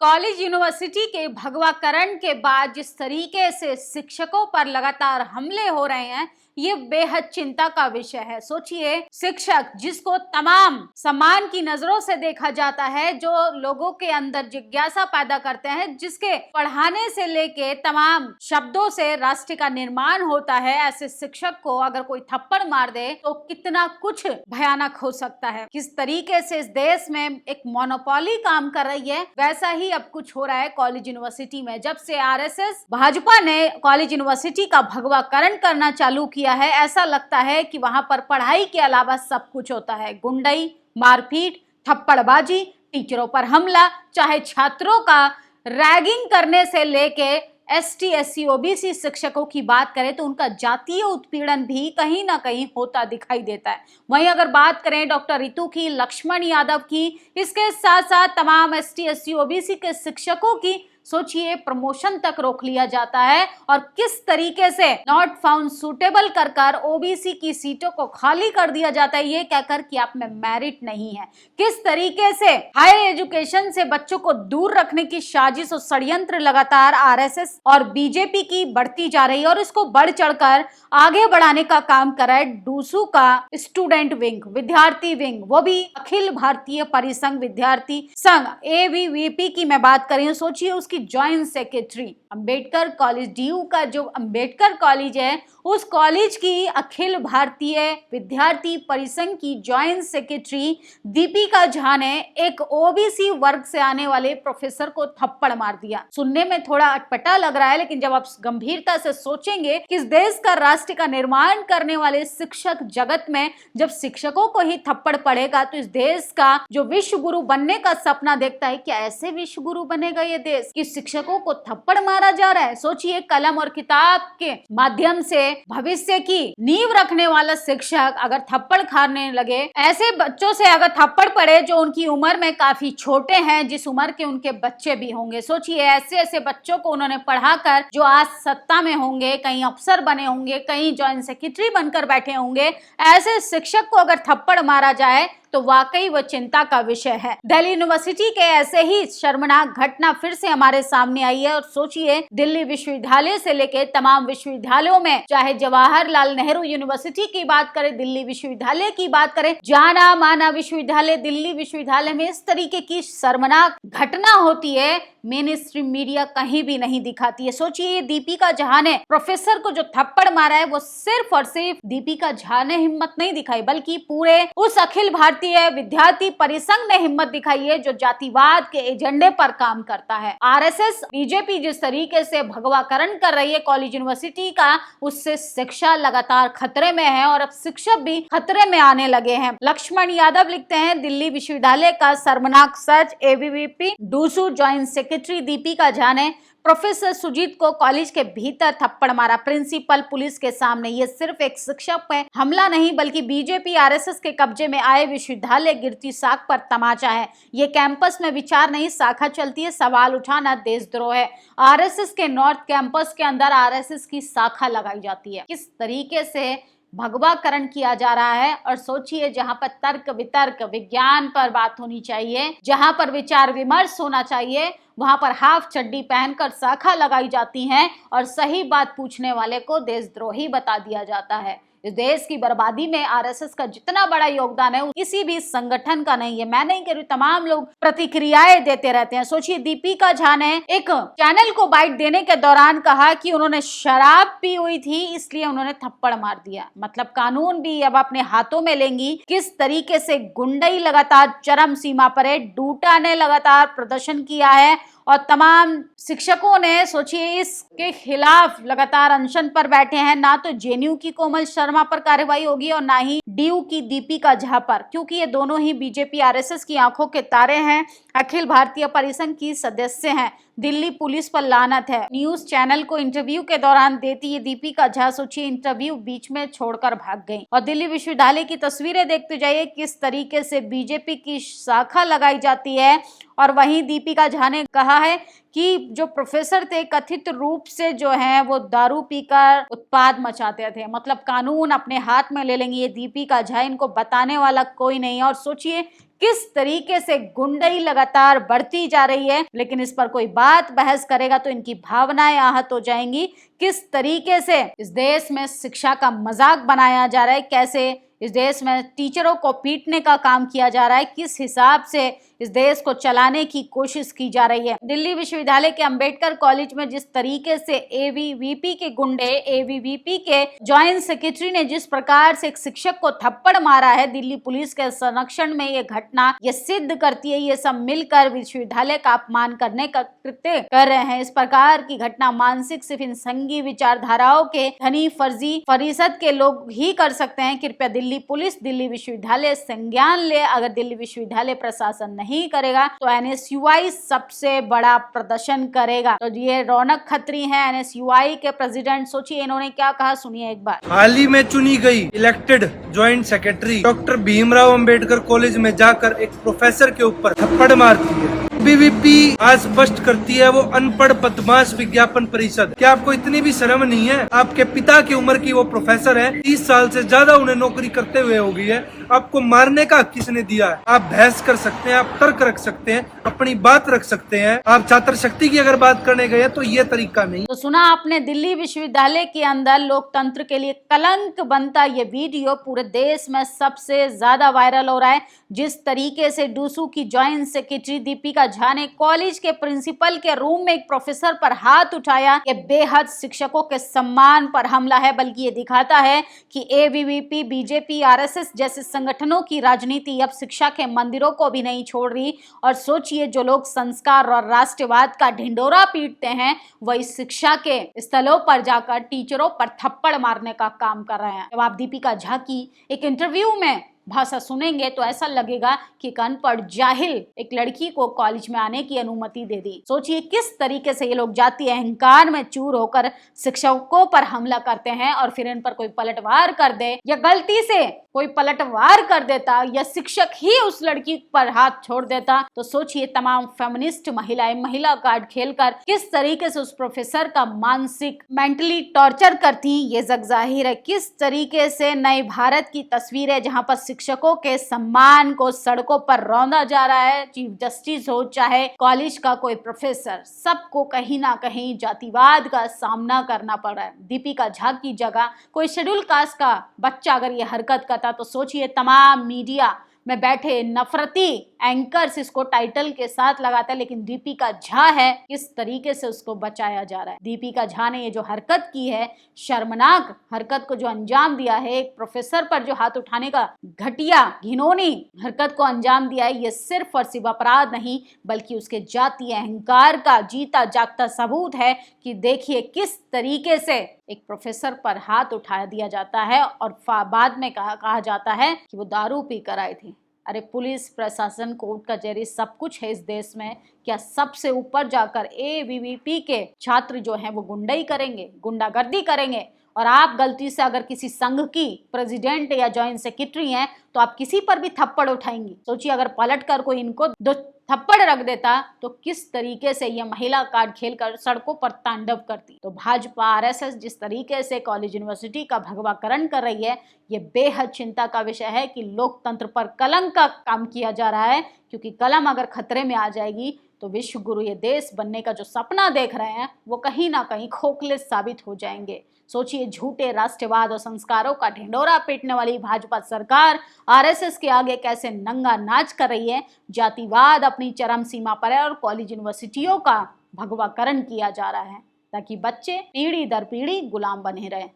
College university के भगवाकरण के बाद जिस तरीके से शिक्षकों पर लगातार हमले हो रहे हैं, ये बेहद चिंता का विषय है। सोचिए, शिक्षक जिसको तमाम सम्मान की नजरों से देखा जाता है, जो लोगों के अंदर जिज्ञासा पैदा करते हैं, जिसके पढ़ाने से लेके तमाम शब्दों से राष्ट्र का निर्माण होता है, ऐसे शिक्षक को अगर कोई थप्पड़ मार दे तो कितना कुछ भयानक हो सकता है। किस तरीके से इस देश में एक मोनोपोली काम कर रही है, वैसा ही अब कुछ हो रहा है कॉलेज यूनिवर्सिटी में। जब से आरएसएस भाजपा ने कॉलेज यूनिवर्सिटी का भगवाकरण करना चालू किया है, ऐसा लगता है कि वहां पर पढ़ाई के अलावा सब कुछ होता है। गुंडई, मारपीट, थप्पड़बाजी, टीचरों पर हमला, चाहे छात्रों का रैगिंग करने से लेके एसटी, एससी, ओबीसी शिक्षकों की बात करें तो उनका जातीय उत्पीड़न भी कहीं ना कहीं होता दिखाई देता है। वहीं अगर बात करें डॉक्टर रितु की, लक्ष्मण यादव की, इसके साथ साथ तमाम एसटी, एससी, ओबीसी के शिक्षकों की, सोचिए प्रमोशन तक रोक लिया जाता है और किस तरीके से नॉट फाउंड सुटेबल कर ओबीसी की सीटों को खाली कर दिया जाता है, ये कहकर कि आप में मेरिट नहीं है। किस तरीके से हायर एजुकेशन से बच्चों को दूर रखने की साजिश और षड्यंत्र लगातार आरएसएस और बीजेपी की बढ़ती जा रही है और इसको बढ़ चढ़कर आगे बढ़ाने का काम कर रहा है डूसू का स्टूडेंट विंग, विद्यार्थी विंग, वो भी अखिल भारतीय परिसंघ विद्यार्थी संघ एबीवीपी की मैं बात कर रही हूँ। सोचिए, उसकी joint secretary Ambedkar college, DU का जो अंबेडकर कॉलेज है, उस कॉलेज की अखिल भारतीय विद्यार्थी परिसंघ की ज्वाइंट सेक्रेटरी दीपिका झा ने एक ओबीसी वर्ग से आने वाले प्रोफेसर को थप्पड़ मार दिया। सुनने में थोड़ा अटपटा लग रहा है, लेकिन जब आप गंभीरता से सोचेंगे कि इस देश का राष्ट्र का निर्माण करने वाले शिक्षक जगत में जब शिक्षकों को ही थप्पड़ पड़ेगा तो इस देश का जो विश्व गुरु बनने का सपना देखता है, क्या ऐसे विश्व गुरु बनेगा ये देश कि शिक्षकों को थप्पड़ मारा जा रहा है? सोचिए, कलम और किताब के माध्यम से भविष्य की नींव रखने वाला शिक्षक अगर थप्पड़ खाने लगे, ऐसे बच्चों से अगर थप्पड़ पड़े जो उनकी उम्र में काफी छोटे हैं, जिस उम्र के उनके बच्चे भी होंगे, सोचिए ऐसे ऐसे बच्चों को उन्होंने पढ़ाकर जो आज सत्ता में होंगे, कहीं अफसर बने होंगे, कहीं ज्वाइंट सेक्रेटरी बनकर बैठे होंगे, ऐसे शिक्षक को अगर थप्पड़ मारा जाए तो वाकई वो चिंता का विषय है। दिल्ली यूनिवर्सिटी के ऐसे ही शर्मनाक घटना फिर से हमारे सामने आई है और सोचिए, दिल्ली विश्वविद्यालय से लेकर तमाम विश्वविद्यालयों में, चाहे जवाहरलाल नेहरू यूनिवर्सिटी की बात करें, दिल्ली विश्वविद्यालय की बात करें, जाना माना विश्वविद्यालय दिल्ली विश्वविद्यालय में इस तरीके की शर्मनाक घटना होती है, मेन स्ट्रीम मीडिया कहीं भी नहीं दिखाती है। सोचिए, दीपिका झा ने प्रोफेसर को जो थप्पड़ मारा है, वो सिर्फ और सिर्फ दीपिका झा ने हिम्मत नहीं दिखाई, बल्कि पूरे उस अखिल भारतीय विद्यार्थी परिसंघ ने हिम्मत दिखाई है जो जातिवाद के एजेंडे पर काम करता है। आरएसएस, बीजेपी जिस तरीके से भगवाकरण कर रही है कॉलेज यूनिवर्सिटी का, उससे शिक्षा लगातार खतरे में है और अब शिक्षक भी खतरे में आने लगे हैं। लक्ष्मण यादव लिखते हैं, दिल्ली विश्वविद्यालय का शर्मनाक सच, ABVP DUSU joint secretary Deepika Jha ने प्रोफेसर सुजीत को कॉलेज के भीतर थप्पड़ मारा, प्रिंसिपल पुलिस के सामने। ये सिर्फ एक शिक्षक पे हमला नहीं, बल्कि बीजेपी आरएसएस के कब्जे में आए विश्वविद्यालय गिरती साख पर तमाचा है। ये कैंपस में विचार नहीं, शाखा चलती है, सवाल उठाना देशद्रोह है। आरएसएस के नॉर्थ कैंपस के अंदर आरएसएस की शाखा लगाई जाती है। किस तरीके से भगवाकरण किया जा रहा है। और सोचिए, जहां पर तर्क वितर्क विज्ञान पर बात होनी चाहिए, जहां पर विचार विमर्श होना चाहिए, वहां पर हाफ चड्डी पहनकर शाखा लगाई जाती हैं और सही बात पूछने वाले को देशद्रोही बता दिया जाता है। इस देश की बर्बादी में आरएसएस का जितना बड़ा योगदान है, किसी भी संगठन का नहीं है। मैं नहीं कह रही, तमाम लोग प्रतिक्रियाएं देते रहते हैं। सोचिए, दीपिका झा ने एक चैनल को बाइट देने के दौरान कहा कि उन्होंने शराब पी हुई थी, इसलिए उन्होंने थप्पड़ मार दिया। मतलब कानून भी अब अपने हाथों में लेंगी। किस तरीके से गुंडई लगातार चरम सीमा पर है। डूटा ने लगातार प्रदर्शन किया है और तमाम शिक्षकों ने, सोचिए, इसके खिलाफ लगातार अनशन पर बैठे हैं। ना तो जेएनयू की कोमल शर्मा पर कार्रवाई होगी और ना ही डीयू की दीपिका झा पर, क्योंकि ये दोनों ही बीजेपी आरएसएस की आंखों के तारे हैं, अखिल भारतीय परिसंघ की सदस्य हैं। दिल्ली पुलिस पर लानत है। न्यूज चैनल को इंटरव्यू के दौरान देती है दीपिका झा, सोचिए, इंटरव्यू बीच में छोड़कर भाग गई। और दिल्ली विश्वविद्यालय की तस्वीरें देखते जाइए, किस तरीके से बीजेपी की शाखा लगाई जाती है। और वहीं दीपिका झा ने कहा है कि जो प्रोफेसर थे कथित रूप से जो है वो दारू पीकर उत्पाद मचाते थे, मतलब कानून अपने हाथ में ले लेंगे। ये दीपिका झा, इनको बताने वाला कोई नहीं। और सोचिए किस तरीके से गुंडई लगातार बढ़ती जा रही है। लेकिन इस पर कोई बात बहस करेगा तो इनकी भावनाएं आहत हो जाएंगी। किस तरीके से इस देश में शिक्षा का मजाक बनाया जा रहा है, कैसे इस देश में टीचरों को पीटने का काम किया जा रहा है, किस हिसाब से इस देश को चलाने की कोशिश की जा रही है। दिल्ली विश्वविद्यालय के अंबेडकर कॉलेज में जिस तरीके से एबीवीपी के गुंडे, एबीवीपी के जॉइंट सेक्रेटरी ने जिस प्रकार से एक शिक्षक को थप्पड़ मारा है, दिल्ली पुलिस के संरक्षण में ये घटना ये सिद्ध करती है, ये सब मिलकर विश्वविद्यालय का अपमान करने का कृत्य कर रहे हैं। इस प्रकार की घटना मानसिक सिर्फ इन संघी विचारधाराओं के धनी फर्जी फरीसद के लोग ही कर सकते हैं। कृपया दिल्ली पुलिस, दिल्ली विश्वविद्यालय संज्ञान ले। अगर दिल्ली विश्वविद्यालय प्रशासन नहीं करेगा तो एनएसयूआई सबसे बड़ा प्रदर्शन करेगा। तो ये रौनक खत्री हैं एनएसयूआई के प्रेसिडेंट। सोचिए इन्होंने क्या कहा, सुनिए एक बार। हाल ही में चुनी गई elected joint secretary doctor Bhimrao Ambedkar college में जाकर एक प्रोफेसर के ऊपर थप्पड़ मारती है। बीवीपी आज स्पष्ट करती है वो अनपढ़ बदमाश विज्ञापन परिषद। क्या आपको इतनी भी शर्म नहीं है? आपके पिता की उम्र की वो प्रोफेसर है, 30 साल से ज्यादा उन्हें नौकरी करते हुए हो गई है। आपको मारने का किसने दिया है? आप बहस कर सकते हैं, आप तर्क रख सकते हैं, अपनी बात रख सकते हैं। आप छात्र शक्ति की अगर बात करने गए तो ये तरीका नहीं। तो सुना आपने, दिल्ली विश्वविद्यालय के अंदर लोकतंत्र के लिए कलंक बनता ये वीडियो पूरे देश में सबसे ज्यादा वायरल हो रहा है। जिस तरीके से डूसू की जॉइंट सेक्रेटरी दीपिका झा ने कॉलेज के प्रिंसिपल के रूम में एक प्रोफेसर पर हाथ उठाया, ये बेहद शिक्षकों के सम्मान पर हमला है। बल्कि ये दिखाता है कि एबीवीपी, बीजेपी, आरएसएस जैसे संगठनों की राजनीति अब शिक्षा के मंदिरों को भी नहीं छोड़ रही। और सोचिए, जो लोग संस्कार और राष्ट्रवाद का ढिंडोरा पीटते हैं वही शिक्षा के स्थलों पर जाकर टीचरों पर थप्पड़ मारने का काम कर रहे हैं। जब आप दीपिका झा की एक इंटरव्यू में भाषा सुनेंगे तो ऐसा लगेगा कि एक अनपढ़ जाहिल एक लड़की को कॉलेज में आने की अनुमति दे दी। सोचिए किस तरीके से ये लोग जाति अहंकार में चूर होकर शिक्षकों पर हमला करते हैं। और फिर इन पर कोई पलटवार कर दे या गलती से कोई पलटवार कर देता या शिक्षक ही उस लड़की पर हाथ छोड़ देता तो सोचिए तमाम फेमिनिस्ट महिलाएं महिला कार्ड खेलकर किस तरीके से उस प्रोफेसर का मानसिक मेंटली टॉर्चर करती। ये जग जाहिर है किस तरीके से नए भारत की तस्वीरें जहां पर शिक्षकों के सम्मान को सड़कों पर रौंदा जा रहा है। चीफ जस्टिस हो चाहे कॉलेज का कोई प्रोफेसर, सबको कहीं ना कहीं जातिवाद का सामना करना पड़ रहा है। दीपिका झा की जगह कोई शेड्यूल कास्ट का बच्चा अगर ये हरकत करता तो सोचिए तमाम मीडिया में बैठे नफरती एंकर्स इसको टाइटल के साथ लगाते हैं। लेकिन दीपिका झा है, किस तरीके से उसको बचाया जा रहा है। दीपिका झा ने ये जो हरकत की है, शर्मनाक हरकत को जो अंजाम दिया है, एक प्रोफेसर पर जो हाथ उठाने का घटिया घिनौनी हरकत को अंजाम दिया है, ये सिर्फ और सिर्फ अपराध नहीं बल्कि उसके जातीय अहंकार का जीता जागता सबूत है कि देखिए किस तरीके से एक प्रोफेसर पर हाथ उठा दिया जाता है और बाद में कहा जाता है कि वो दारू पी कर आए थे। अरे पुलिस प्रशासन, कोर्ट कचहरी सब कुछ है इस देश में, क्या सबसे ऊपर जाकर एबीवीपी के छात्र जो हैं वो गुंडाई करेंगे, गुंडागर्दी करेंगे? और आप गलती से अगर किसी संघ की प्रेसिडेंट या जॉइंट सेक्रेटरी हैं तो आप किसी पर भी थप्पड़ उठाएंगी। सोचिए अगर पलट कर कोई इनको दो थप्पड़ रख देता तो किस तरीके से ये महिला कार्ड खेलकर सड़कों पर तांडव करती। तो भाजपा, आरएसएस जिस तरीके से कॉलेज यूनिवर्सिटी का भगवाकरण कर रही है, ये बेहद चिंता का विषय है कि लोकतंत्र पर कलंक का काम किया जा रहा है। क्योंकि कलम अगर खतरे में आ जाएगी तो विश्व गुरु ये देश बनने का जो सपना देख रहे हैं वो कहीं ना कहीं खोखले साबित हो जाएंगे। सोचिए, झूठे राष्ट्रवाद और संस्कारों का ढिंडोरा पीटने वाली भाजपा सरकार आरएसएस के आगे कैसे नंगा नाच कर रही है। जातिवाद अपनी चरम सीमा पर है और कॉलेज यूनिवर्सिटियों का भगवाकरण किया जा रहा है ताकि बच्चे पीढ़ी दर पीढ़ी गुलाम बने रहे।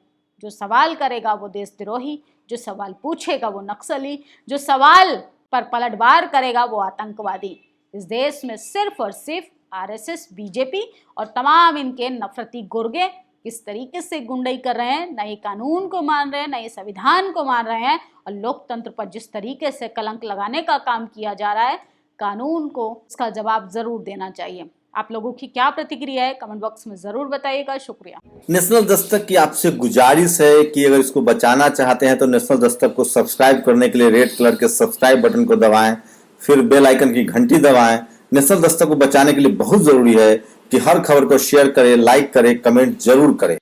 जो सवाल करेगा वो देशद्रोही, जो सवाल पूछेगा वो नक्सली, जो सवाल पर पलटवार करेगा वो आतंकवादी। इस देश में सिर्फ और सिर्फ आरएसएस, बीजेपी और तमाम इनके नफरती गुर्गे किस तरीके से गुंडाई कर रहे हैं, नए कानून को मान रहे हैं, नए संविधान को मान रहे हैं और लोकतंत्र पर जिस तरीके से कलंक लगाने का काम किया जा रहा है, कानून को इसका जवाब जरूर देना चाहिए। आप लोगों की क्या प्रतिक्रिया है कमेंट बॉक्स में जरूर बताइएगा। शुक्रिया। नेशनल दस्तक की आपसे गुजारिश है कि अगर इसको बचाना चाहते हैं तो नेशनल दस्तक को सब्सक्राइब करने के लिए रेड कलर के सब्सक्राइब बटन को दबाएं, फिर बेल आइकन की घंटी दबाएं। नेशनल दस्तक को बचाने के लिए बहुत जरूरी है कि हर खबर को शेयर करें, लाइक करें, कमेंट जरूर करें।